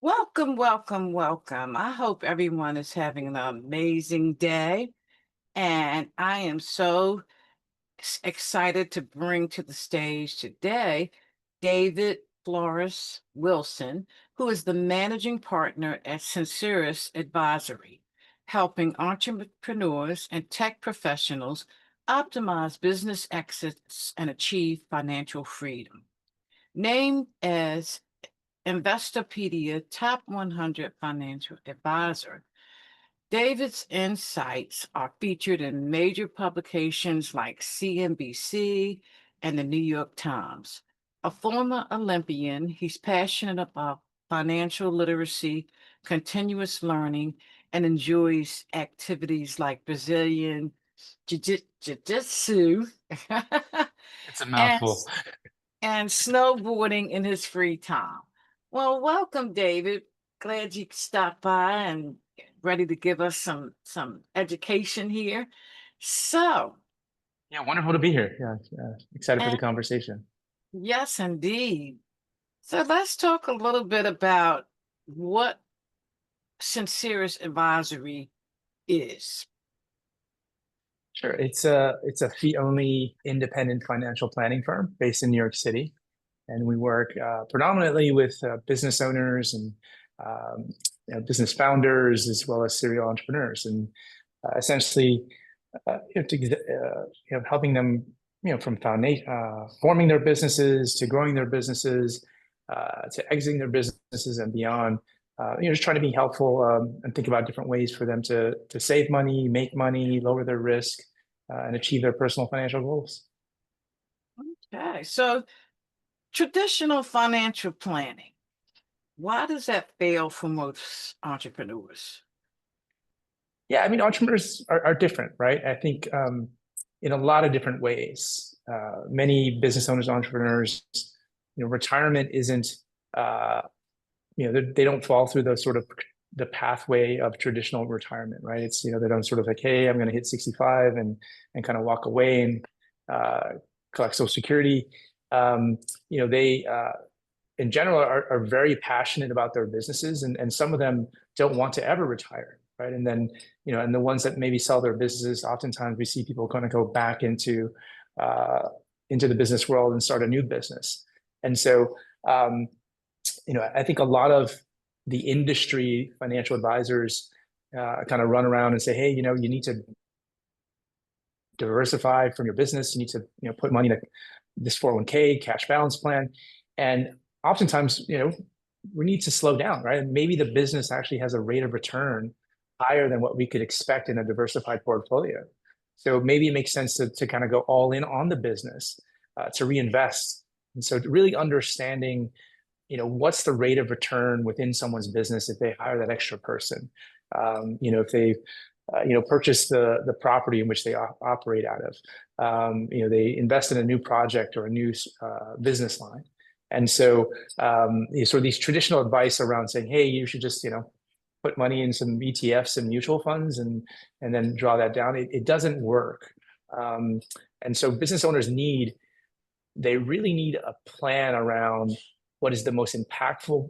Welcome, welcome, welcome. I hope everyone is having an amazing day. And I am so excited to bring to the stage today David Flores Wilson, who is the managing partner at Sincerus Advisory, helping entrepreneurs and tech professionals optimize business exits and achieve financial freedom. Named as Investopedia Top 100 Financial Advisor. David's insights are featured in major publications like CNBC and the New York Times. A former Olympian, he's passionate about financial literacy, continuous learning, and enjoys activities like Brazilian Jiu-jitsu It's a and mouthful. and snowboarding in his free time. Well, welcome, David. Glad you stopped by and ready to give us some education here. So, Yeah, wonderful to be here. Yeah, excited for the and conversation. yes, indeed. So let's talk a little bit about what Sincerus Advisory is. Sure. It's a fee-only independent financial planning firm based in New York City, and we work predominantly with business owners and um, business founders as well as serial entrepreneurs, and essentially, helping them, from foundation, forming their businesses to growing their businesses, to exiting their businesses and beyond. Just trying to be helpful and think about different ways for them to save money, make money, lower their risk, and achieve their personal financial goals. Okay, so traditional financial planning, why does that fail for most entrepreneurs? Yeah, I mean, entrepreneurs are different, right? I think in a lot of different ways. Many business owners, entrepreneurs, retirement isn't, uh, they don't fall through the pathway of traditional retirement, right? It's, they don't sort of like, hey, I'm going to hit 65 and kind of walk away and collect Social Security. They in general are very passionate about their businesses, and some of them don't want to ever retire, right? And then, and the ones that maybe sell their businesses, oftentimes we see people kind of go back uh, into the business world and start a new business. And so, I think a lot of the industry financial advisors kind of run around and say, hey, you need to diversify from your business. You need to, put money in this 401k cash balance plan. And oftentimes, we need to slow down, right? And maybe the business actually has a rate of return higher than what we could expect in a diversified portfolio. So maybe it makes sense to kind of go all in on the business, to reinvest. And so really understanding, what's the rate of return within someone's business if they hire that extra person. If they purchase the property in which they operate out of. They invest in a new project or a new business line. And so, sort of these traditional advice around saying, hey, you should just, put money in some ETFs and mutual funds and then draw that down. It doesn't work. And so business owners they really need a plan around what is the most impactful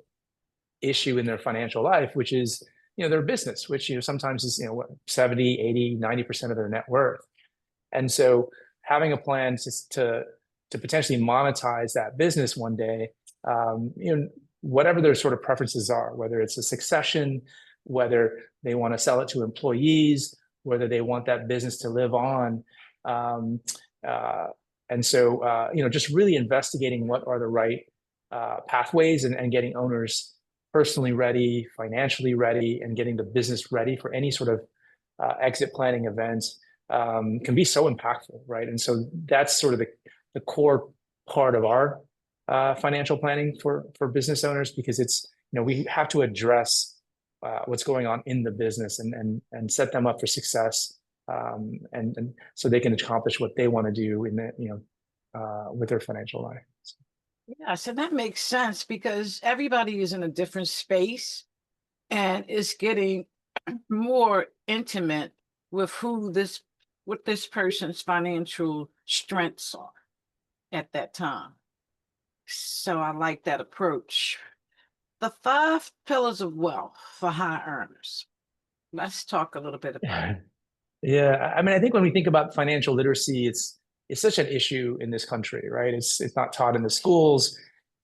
issue in their financial life, which is, their business, which, sometimes is, 70, 80, 90% of their net worth. And so having a plan to potentially monetize that business one day, whatever their sort of preferences are, whether it's a succession, whether they want to sell it to employees, whether they want that business to live on. And so, just really investigating what are the right pathways and getting owners personally ready, financially ready, and getting the business ready for any sort of exit planning event can be so impactful, right? And so that's sort of the core part of our financial planning for business owners, because it's, we have to address what's going on in the business and set them up for success, and so they can accomplish what they want to do in with their financial life. Yeah, so that makes sense because everybody is in a different space and is getting more intimate with what this person's financial strengths are at that time. So I like that approach. The five pillars of wealth for high earners. Let's talk a little bit about it. Yeah, I mean, I think when we think about financial literacy, it's such an issue in this country, right? It's not taught in the schools,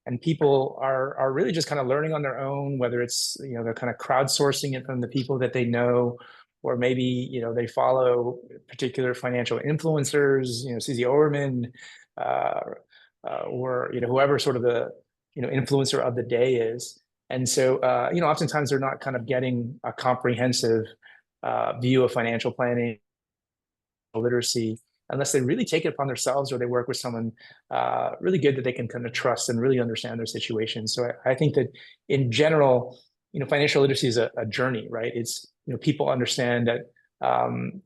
and people are really just kind of learning on their own, whether it's, they're kind of crowdsourcing it from the people that they know, or maybe, they follow particular financial influencers, CZ Overman, uh, or, whoever sort of the, influencer of the day is. And so, oftentimes they're not kind of getting a comprehensive view of financial planning, literacy, unless they really take it upon themselves or they work with someone really good that they can kind of trust and really understand their situation. So I think that in general, financial literacy is a journey, right? It's, people understand that,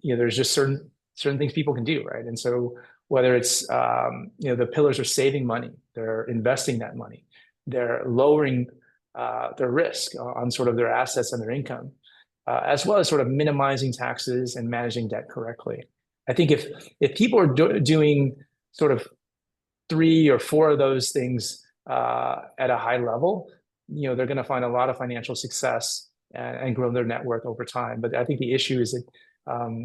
there's just certain things people can do, right? And so whether it's, the pillars are saving money, they're investing that money, they're lowering their risk on sort of their assets and their income, as well as sort of minimizing taxes and managing debt correctly. I think if people are doing sort of 3 or 4 of those things at a high level, they're going to find a lot of financial success and grow their net worth over time. But I think the issue is that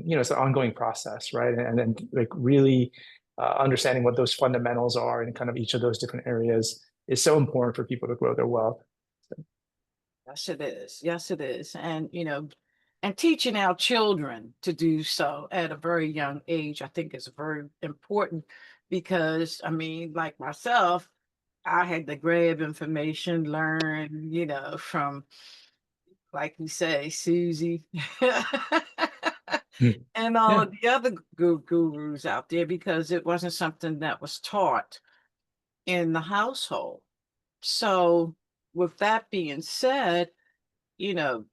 it's an ongoing process, right? And then like really understanding what those fundamentals are in kind of each of those different areas is so important for people to grow their wealth. Yes, it is. Yes, it is. And, and teaching our children to do so at a very young age, I think is very important because, I mean, like myself, I had to grab information, learn, from, like you say, Susie Mm. and all Yeah. of the other gurus out there because it wasn't something that was taught in the household. So, with that being said, you know,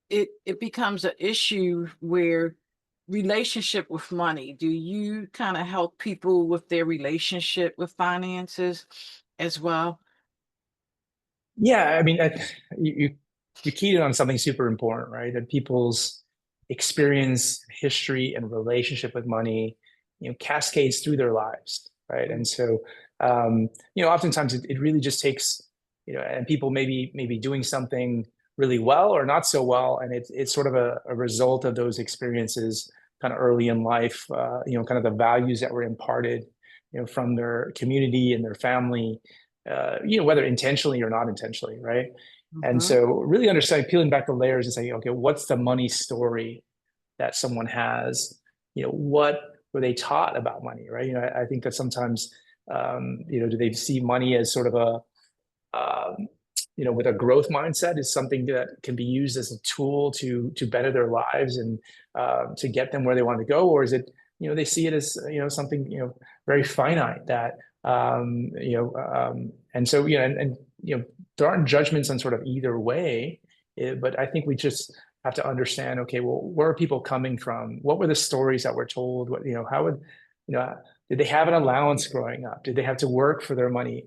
it becomes an issue where relationship with money. Do you kind of help people with their relationship with finances as well? Yeah, I mean, you keyed in on something super important, right? That people's experience, history, and relationship with money, cascades through their lives, right? And so, oftentimes it really just takes, and people maybe doing something really well or not so well, and it's sort of a result of those experiences, kind of early in life, kind of the values that were imparted, from their community and their family, whether intentionally or not intentionally, right? And Mhm. so really understanding, peeling back the layers and saying, okay, what's the money story that someone has? What were they taught about money, right? I think that sometimes, do they see money as sort of with a growth mindset is something that can be used as a tool to better their lives and to get them where they want to go, or is it, they see it as something very finite that and so and there aren't judgments on sort of either way, but I think we just have to understand, okay, well, where are people coming from? What were the stories that were told? What, how would, did they have an allowance growing up? Did they have to work for their money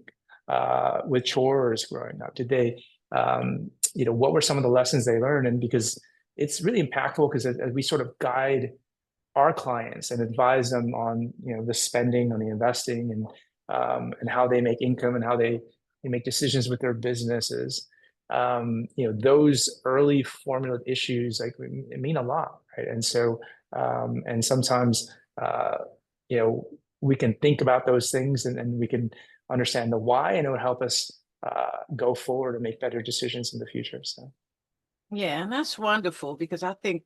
with chores growing up? Did they, what were some of the lessons they learned? And because it's really impactful because as we sort of guide our clients and advise them on, the spending, on the investing, and how they make income and how they make decisions with their businesses. Those early formula issues like mean a lot, right? And so, and sometimes, we can think about those things and we can understand the why, and it would help us go forward and make better decisions in the future. So, Yeah, and that's wonderful because I think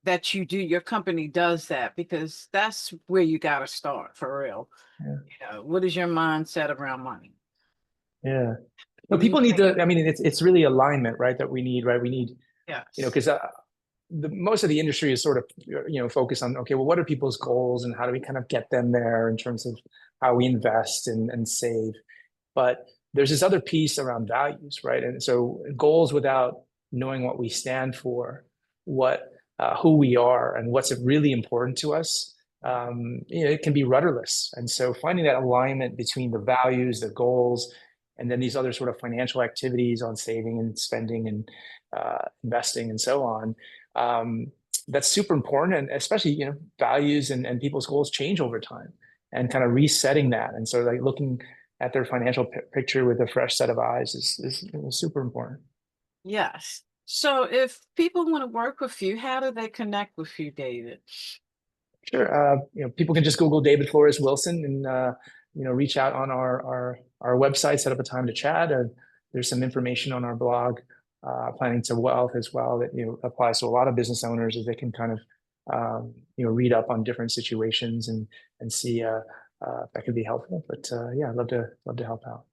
that your company does that because that's where you got to start for real. yeah, What is your mindset around money? yeah. No, What do you people need think? to. I mean, it's really alignment, right? That we need, right? We need, Yes. because the most of the industry is sort of focused on, okay, well, what are people's goals and how do we kind of get them there in terms of how we invest and save. But there's this other piece around values, right? And so goals without knowing what we stand for, what who we are, and what's really important to us, it can be rudderless. And so finding that alignment between the values, the goals, and then these other sort of financial activities on saving and spending and investing and so on. That's super important, and especially values and people's goals change over time, and kind of resetting that. And so like looking at their financial picture with a fresh set of eyes is super important. Yes. So if people want to work with you, how do they connect with you, David? Sure. People can just Google David Flores Wilson and reach out on our website, set up a time to chat. There's some information on our blog, Planning to Wealth as well, that applies to a lot of business owners, as they can kind of read up on different situations and see if that could be helpful. But yeah, I'd love to help out.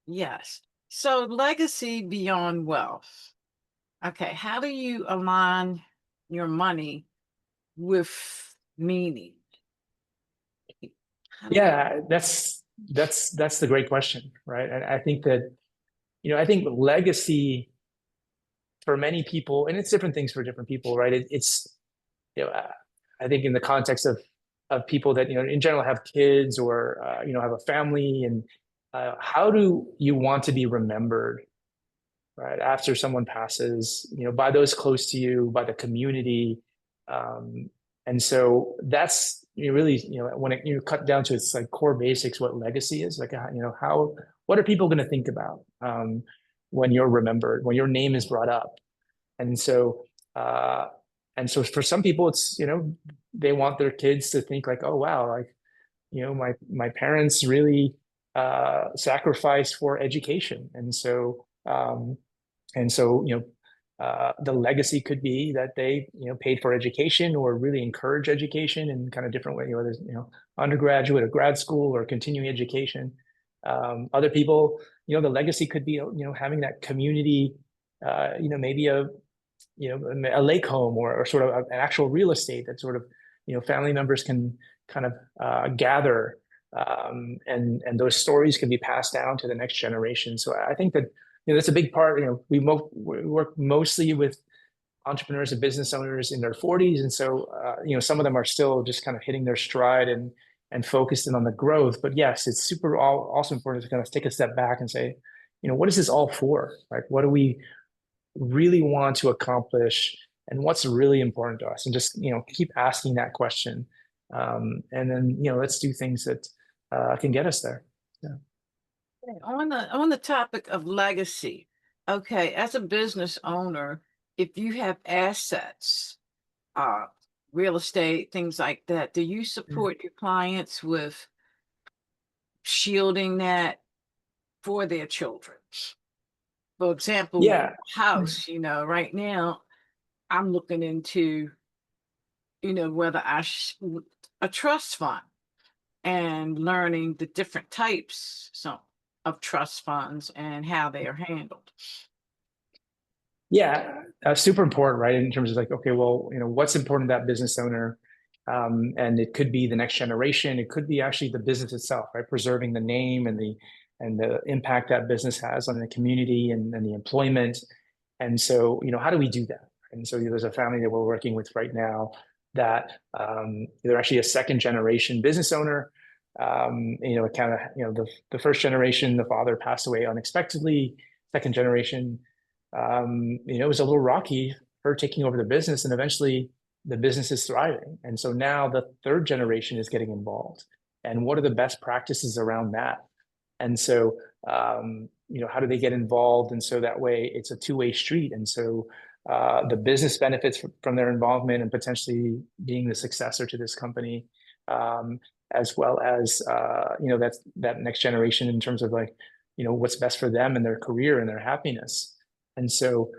Yes. So legacy beyond wealth. Okay, how do you align your money with meaning? Yeah, that's the great question, right? And I think that I think legacy for many people, and it's different things for different people, right? It's I think in the context of people that in general have kids or have a family, and how do you want to be remembered, right, after someone passes, by those close to you, by the community, and so that's really when you cut down to its like core basics, what legacy is like, what are people going to think about when you're remembered, when your name is brought up, and so for some people, it's they want their kids to think like, oh wow, like my parents really sacrificed for education, the legacy could be that they paid for education or really encourage education in kind of different way, whether it's undergraduate or grad school or continuing education. Other people, the legacy could be having that community, maybe a lake home or sort of an actual real estate that sort of family members can kind of gather, and those stories can be passed down to the next generation. So I think that that's a big part. We work mostly with entrepreneurs and business owners in their 40s, and so some of them are still just kind of hitting their stride and focused in on the growth. But yes, it's super also important to kind of take a step back and say, what is this all for? Like, what do we really want to accomplish, and what's really important to us, and just keep asking that question, and then let's do things that can get us there. Yeah. On the topic of legacy, okay, as a business owner, if you have assets, real estate, things like that, do you support your clients with shielding that for their children? For example, Yeah. house, right now I'm looking into, whether a trust fund, and learning the different types of trust funds and how they are handled. Yeah, super important, right? In terms of like, okay, well, what's important to that business owner, and it could be the next generation. It could be actually the business itself, right? Preserving the name and the impact that business has on the community and the employment. And so, how do we do that? And so there's a family that we're working with right now that they're actually a second generation business owner. Kind of, the first generation, the father passed away unexpectedly. Second generation, it was a little rocky, her taking over the business, and eventually the business is thriving. And so now the third generation is getting involved. And what are the best practices around that? And so, how do they get involved? And so that way it's a two-way street. And so the business benefits from their involvement and potentially being the successor to this company, as well as, that next generation in terms of like, what's best for them and their career and their happiness. And so,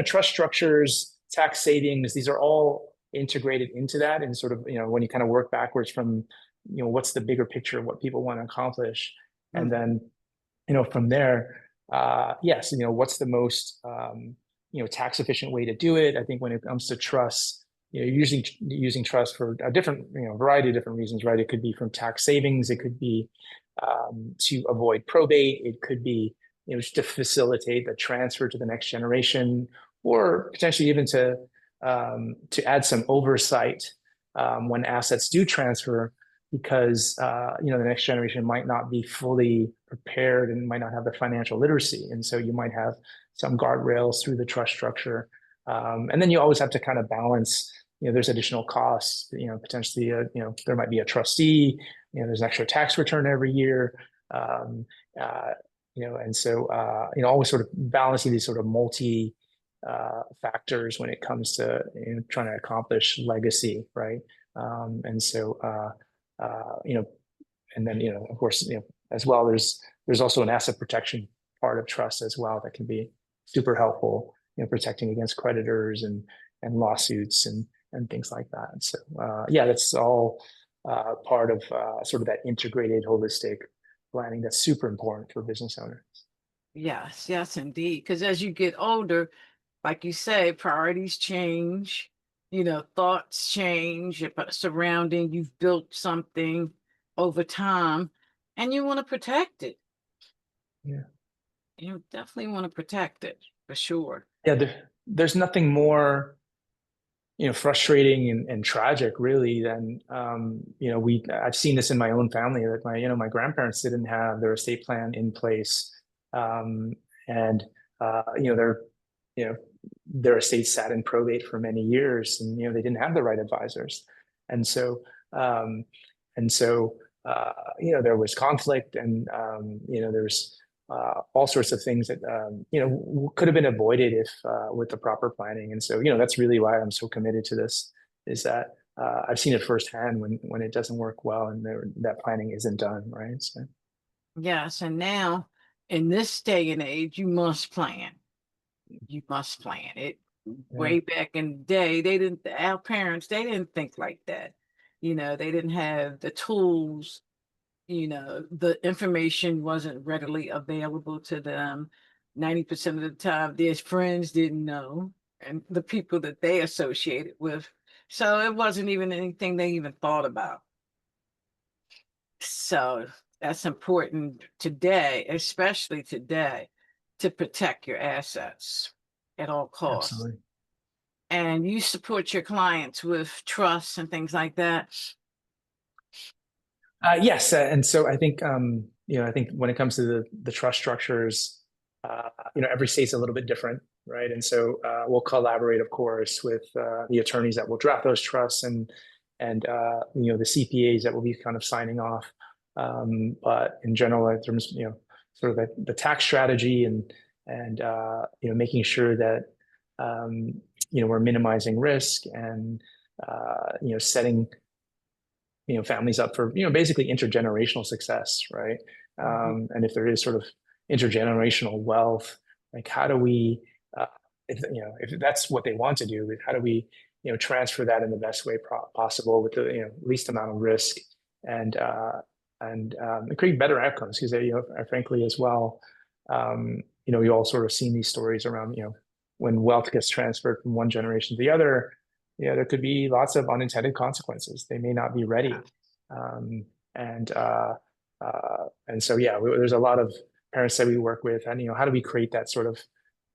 trust structures, tax savings, these are all integrated into that. And sort of, when you kind of work backwards from, what's the bigger picture of what people want to accomplish. And then, from there, yes, what's the most, tax efficient way to do it? I think when it comes to trust, using trust for a different, variety of different reasons, right? It could be from tax savings. It could be to avoid probate. It could be, just to facilitate the transfer to the next generation, or potentially even to add some oversight when assets do transfer, because the next generation might not be fully prepared and might not have the financial literacy, and so you might have some guardrails through the trust structure, and then you always have to kind of balance. There's additional costs. Potentially, there might be a trustee. There's an extra tax return every year. Uh, and so, always sort of balancing these sort of multi factors when it comes to trying to accomplish legacy, right? And so, and then, of course, as well, there's also an asset protection part of trust as well that can be super helpful, protecting against creditors and lawsuits and things like that. And so, yeah, that's all part of sort of that integrated, holistic planning that's super important for business owners. Yes, yes, indeed. Because as you get older, like you say, priorities change, thoughts change surrounding, you've built something over time and you want to protect it. Yeah. You definitely want to protect it for sure. Yeah, there's nothing more frustrating and tragic really than I've seen this in my own family that my grandparents didn't have their estate plan in place, and their estate sat in probate for many years, and they didn't have the right advisors, and so um, there was conflict, and there's all sorts of things that could have been avoided if with the proper planning. And so that's really why I'm so committed to this, is that I've seen it firsthand when it doesn't work well and that planning isn't done right. So Yes, and now in this day and age, you must plan. You must plan it. yeah, Way back in the day, our parents, they didn't think like that. They didn't have the tools, the information wasn't readily available to them. 90% of the time, their friends didn't know, and the people that they associated with. So it wasn't even anything they even thought about. So that's important today, especially today, to protect your assets at all costs. absolutely. And you support your clients with trusts and things like that. Yes, and so I think I think when it comes to the trust structures, every state's a little bit different, right? And so we'll collaborate, of course, with the attorneys that will draft those trusts and the CPAs that will be kind of signing off. But in general, in terms, sort of the tax strategy and making sure that we're minimizing risk and setting families up for basically intergenerational success, right? And if there is sort of intergenerational wealth, like how do we if that's what they want to do, how do we transfer that in the best way possible with the least amount of risk and create better outcomes, because frankly as well, you all sort of seen these stories around when wealth gets transferred from one generation to the other, there could be lots of unintended consequences. They may not be ready. Um, and so, yeah, there's a lot of parents that we work with, and, how do we create that sort of,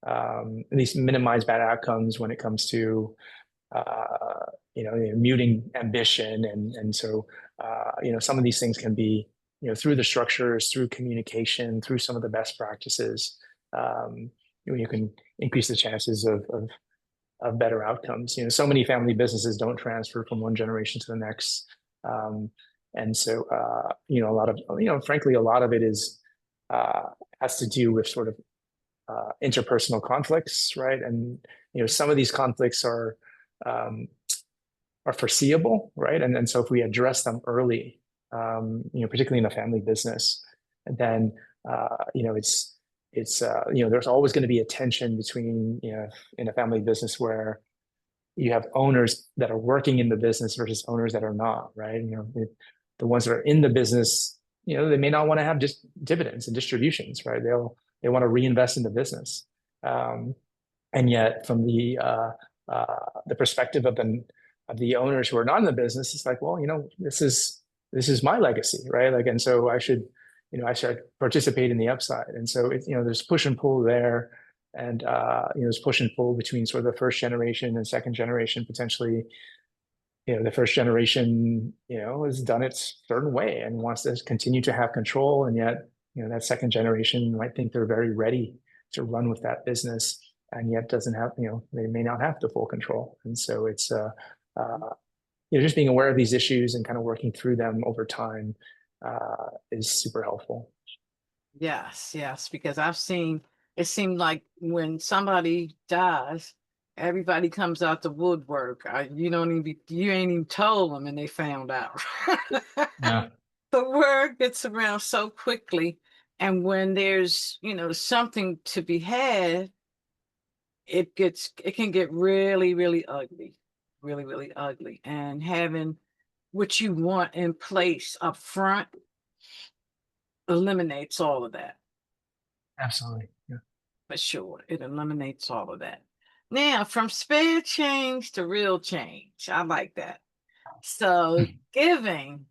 at least minimize bad outcomes when it comes to, muting ambition. And so, some of these things can be, through the structures, through communication, through some of the best practices, you can increase the chances of better outcomes. So many family businesses don't transfer from one generation to the next. And so, a lot of, frankly, a lot of it is, has to do with sort of interpersonal conflicts, right? And, some of these conflicts are foreseeable, right? And so if we address them early, particularly in a family business, then, there's always going to be a tension between, in a family business where you have owners that are working in the business versus owners that are not, right? The ones that are in the business, they may not want to have just dividends and distributions, right? They want to reinvest in the business. And yet from the perspective of the owners who are not in the business, it's like, well, this is my legacy, right? Like, and so I should participate in the upside. And so there's push and pull there, and there's push and pull between sort of the first generation and second generation. Potentially, the first generation, has done it a certain way and wants to continue to have control, and yet that second generation might think they're very ready to run with that business, and yet doesn't have, they may not have the full control. And so it's just being aware of these issues and kind of working through them over time is super helpful. Yes, yes, because I've seen it seemed like when somebody dies, everybody comes out the woodwork. You ain't even told them and they found out. Yeah, The word gets around so quickly. And when there's, something to be had, it can get really, really ugly, really, really ugly. And having what you want in place up front eliminates all of that. absolutely. Yeah. For sure. It eliminates all of that. Now, from spare change to real change. I like that. So giving.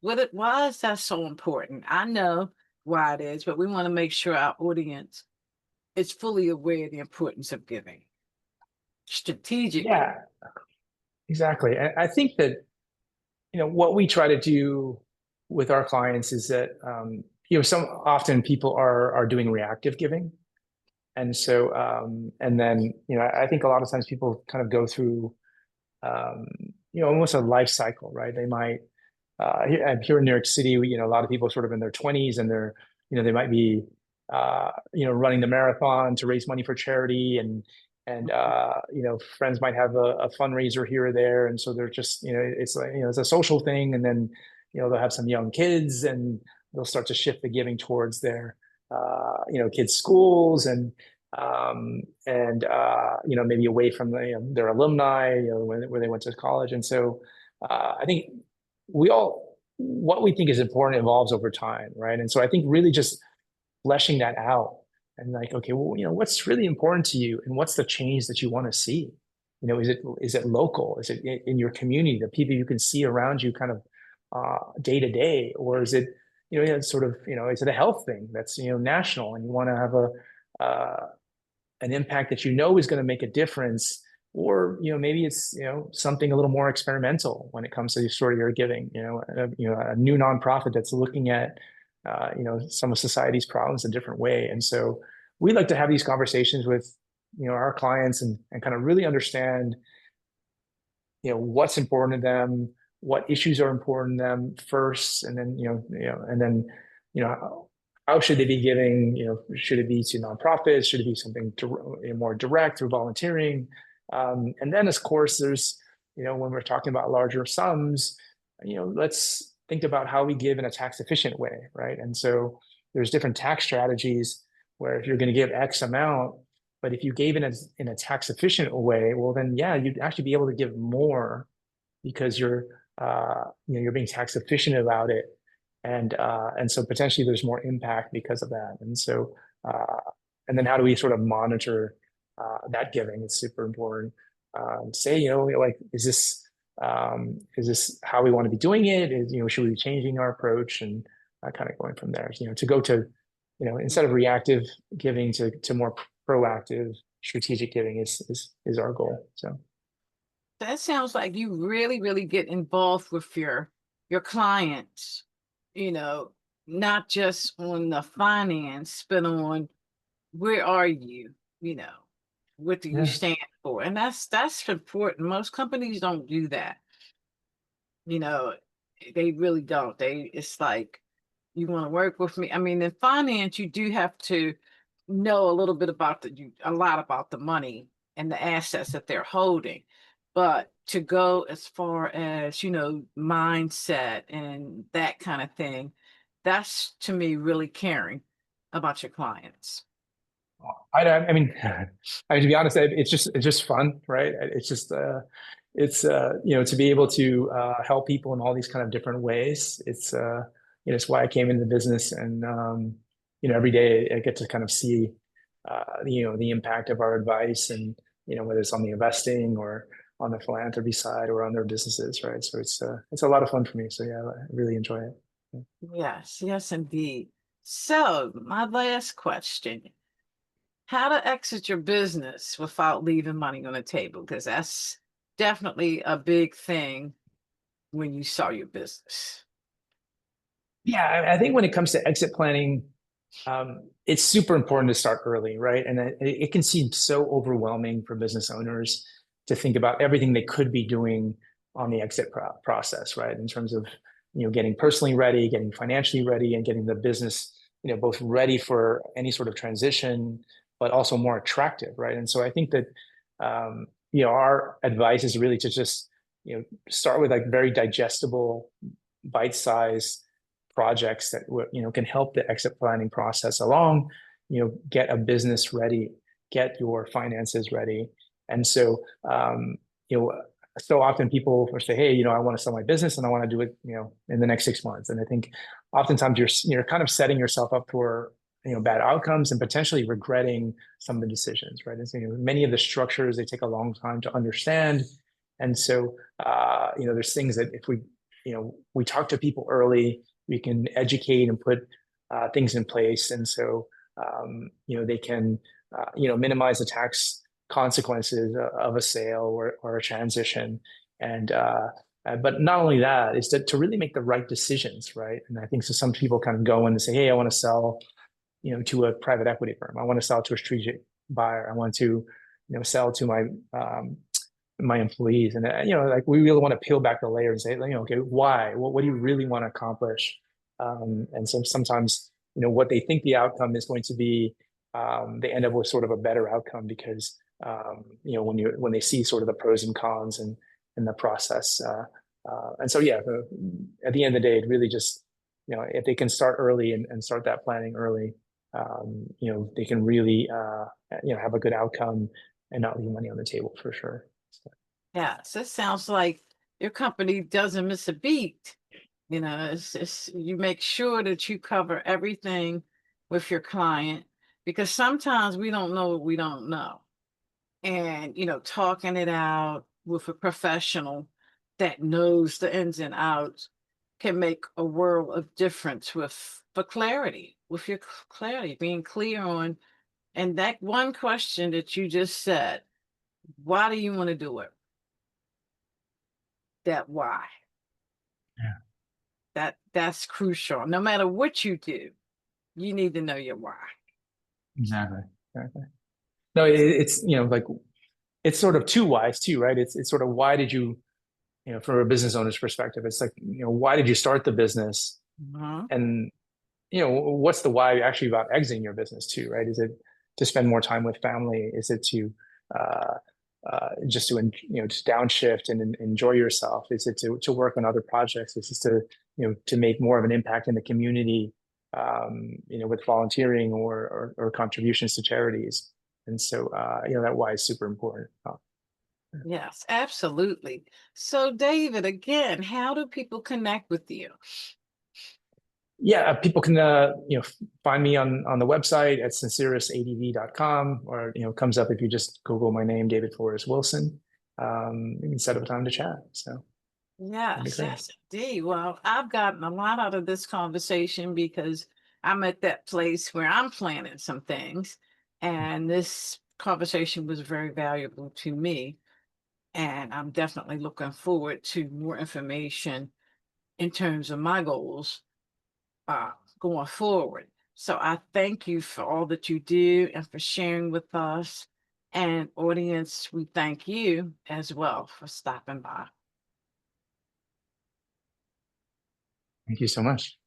Why is that so important? I know why it is, but we want to make sure our audience is fully aware of the importance of giving strategically. Yeah, exactly. And I think that, what we try to do with our clients is that, some often people are doing reactive giving. And so, and then, I think a lot of times people kind of go through, almost a life cycle, right? They might, here in New York City, a lot of people are sort of in their 20s and they might be, running the marathon to raise money for charity, and friends might have a fundraiser here or there. And so they're just, it's like, it's a social thing. And then, they'll have some young kids and they'll start to shift the giving towards their, kids' schools and maybe away from their alumni, where they went to college. And so I think what we think is important evolves over time, right? And so I think really just fleshing that out and like, okay, well, what's really important to you and what's the change that you want to see? Is it local? Is it in your community, the people you can see around you kind of day to day? Or is it, sort of, is it a health thing that's, national, and you want to have an impact that is going to make a difference? Or maybe it's something a little more experimental when it comes to sort of your giving. A new nonprofit that's looking at some of society's problems a different way. And so we like to have these conversations with our clients and kind of really understand what's important to them, what issues are important to them first, and then how should they be giving? Should it be to nonprofits? Should it be something more direct through volunteering? And then, of course, there's, when we're talking about larger sums, let's think about how we give in a tax efficient way, right? And so there's different tax strategies where if you're going to give X amount, but if you gave it in a tax efficient way, well, then yeah, you'd actually be able to give more because you're being tax efficient about it, and so potentially there's more impact because of that. And so and then how do we sort of monitor that giving? It's super important. Say, like, is this how we want to be doing it? Should we be changing our approach, and kind of going from there? To go to, instead of reactive giving to more proactive strategic giving is our goal. So That sounds like you really, really get involved with your clients, you know, not just on the finance, but on where are you, you know, what do you yeah, stand for? And that's important. Most companies don't do that. You know, they really don't. It's like, you want to work with me. I mean, in finance, you do have to know a little bit about a lot about the money and the assets that they're holding. But to go as far as, mindset and that kind of thing, that's to me really caring about your clients. I mean, to be honest, it's just fun, right? It's just to be able to help people in all these kind of different ways. It's why I came into the business, and every day I get to kind of see the impact of our advice, and whether it's on the investing or on the philanthropy side or on their businesses, right? So it's a lot of fun for me. So yeah, I really enjoy it. Yes, yes, indeed. So, my last question: how to exit your business without leaving money on the table? Because that's definitely a big thing when you sell your business. Yeah, I think when it comes to exit planning, it's super important to start early, right? And it can seem so overwhelming for business owners to think about everything they could be doing on the exit process, right? In terms of getting personally ready, getting financially ready, and getting the business both ready for any sort of transition, but also more attractive, right? And so I think that our advice is really to just start with like very digestible, bite-sized projects that can help the exit planning process along. Get a business ready, get your finances ready, and so so often people say, hey, I want to sell my business and I want to do it, in the next 6 months. And I think oftentimes you're kind of setting yourself up for, bad outcomes and potentially regretting some of the decisions, right? And so, many of the structures, they take a long time to understand. And so, there's things that if we talk to people early, we can educate and put things in place. And so, they can, minimize the tax consequences of a sale or a transition. And but not only that, is to really make the right decisions, right? And I think so some people kind of go in and say, hey, I want to sell to a private equity firm, I want to sell to a strategic buyer, I want to sell to my employees. And like we really want to peel back the layer and say, okay, why? What do you really want to accomplish? And so sometimes what they think the outcome is going to be, they end up with sort of a better outcome because when they see sort of the pros and cons and the process. And so at the end of the day, it really just if they can start early and start that planning early, they can really have a good outcome and not leave money on the table for sure. So. Yes, it sounds like your company doesn't miss a beat. It's you make sure that you cover everything with your client, because sometimes we don't know what we don't know. And, talking it out with a professional that knows the ins and outs can make a world of difference for clarity, with your clarity, being clear on, and that one question that you just said, why do you want to do it? That why. Yeah. That's crucial. No matter what you do, you need to know your why. Exactly. No, it's like it's sort of two whys too, right? It's sort of why did you, from a business owner's perspective, it's like why did you start the business, and what's the why actually about exiting your business too, right? Is it to spend more time with family? Is it to just to just downshift and enjoy yourself? Is it to work on other projects? Is it to make more of an impact in the community, with volunteering or contributions to charities? And so that why is super important. Yes, absolutely. So, David, again, how do people connect with you? Yeah, people can find me on the website at sincerusadv.com, or comes up if you just Google my name, David Flores Wilson. You can set up a time to chat. So that'd be Yes, great. yes, indeed. Well, I've gotten a lot out of this conversation because I'm at that place where I'm planning some things, and this conversation was very valuable to me. And I'm definitely looking forward to more information in terms of my goals uh, going forward. So I thank you for all that you do and for sharing with us. And audience, we thank you as well for stopping by. Thank you so much.